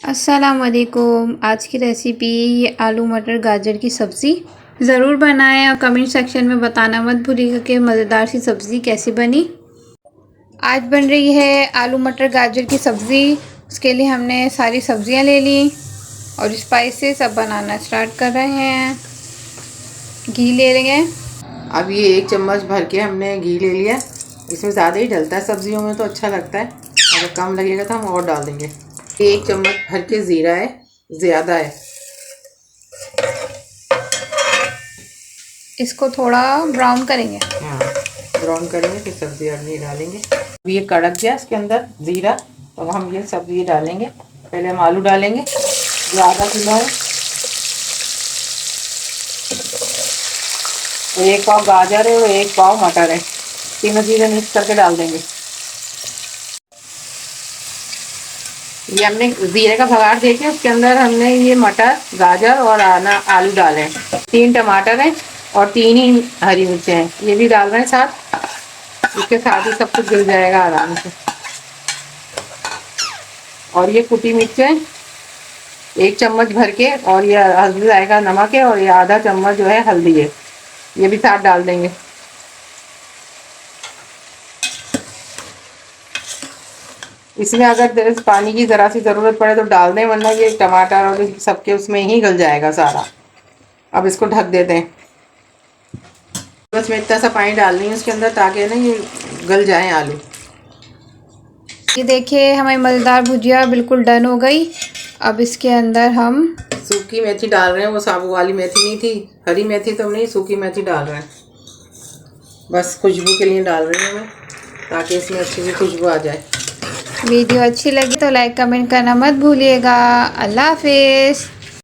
अस्सलाम वालेकुम। आज की रेसिपी ये आलू मटर गाजर की सब्ज़ी ज़रूर बनाएं और कमेंट सेक्शन में बताना मत भूलिएगा कि मज़ेदार सी सब्ज़ी कैसी बनी। आज बन रही है आलू मटर गाजर की सब्ज़ी। उसके लिए हमने सारी सब्ज़ियां ले ली और स्पाइसेस अब बनाना स्टार्ट कर रहे हैं। घी ले लेंगे। अब ये 1 चम्मच भर के हमने घी ले लिया। इसमें ज़्यादा ही डलता है, सब्जियों में तो अच्छा लगता है। अगर कम लगेगा तो हम और डाल देंगे। 1 चम्मच भर के ज़ीरा है, ज़्यादा है। इसको थोड़ा ब्राउन करेंगे। हाँ, ब्राउन करेंगे फिर सब्जी अपनी डालेंगे। अब ये कड़क गया इसके अंदर ज़ीरा, तो हम ये सब्जी डालेंगे। पहले हम आलू डालेंगे जो आधा किलो है। 1 पाव गाजर है और 1 पाव मटर है। तीनों चीज़ें मिक्स करके डाल देंगे। ये हमने जीरे का भगाड़ देके उसके अंदर हमने ये मटर गाजर और आलू डाले हैं। 3 टमाटर हैं और 3 ही हरी मिर्चें हैं, ये भी डाल रहे हैं साथ। इसके साथ ही सब कुछ गल जाएगा आराम से। और ये कुटी मिर्चें 1 चम्मच भर के, और ये हल्दी जाएगा नमक है, और ये आधा चम्मच जो है हल्दी है, ये भी साथ डाल देंगे। इसमें अगर पानी की ज़रा सी ज़रूरत पड़े तो डाल दें, वरना ये टमाटर और सबके उसमें ही गल जाएगा सारा। अब इसको ढक देते हैं। बस मैं इतना सा पानी डाल रही हूँ इसके अंदर ताकि ना ये गल जाए आलू। ये देखिए हमारी मज़ेदार भुजिया बिल्कुल डन हो गई। अब इसके अंदर हम सूखी मेथी डाल रहे हैं, वो साबुत वाली मेथी नहीं थी, हरी मेथी तो नहीं, सूखी मेथी डाल रहे हैं। बस खुशबू के लिए डाल रही हूँ मैं, ताकि इसमें अच्छी सी खुशबू आ जाए। वीडियो अच्छी लगी तो लाइक कमेंट करना मत भूलिएगा। अल्लाह हाफिज़।